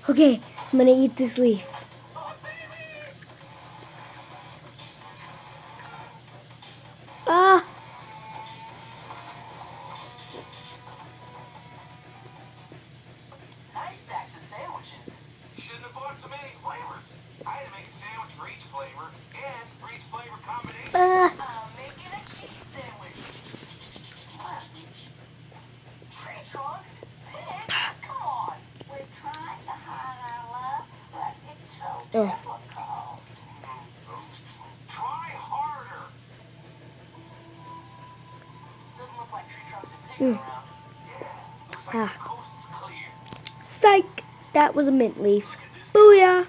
Okay, I'm gonna eat this leaf. Ah! Nice stacks of sandwiches. You shouldn't have bought so many flavors. I had to make a sandwich for each flavor and for each flavor combination. I'm making a cheese sandwich. Tree trunks? Pig? Come on. We're trying to hide our love, but it's so difficult. Try harder. Doesn't look like tree trunks and pigs around. Yeah, looks like the coast's clear. Psych! That was a mint leaf. Booyah!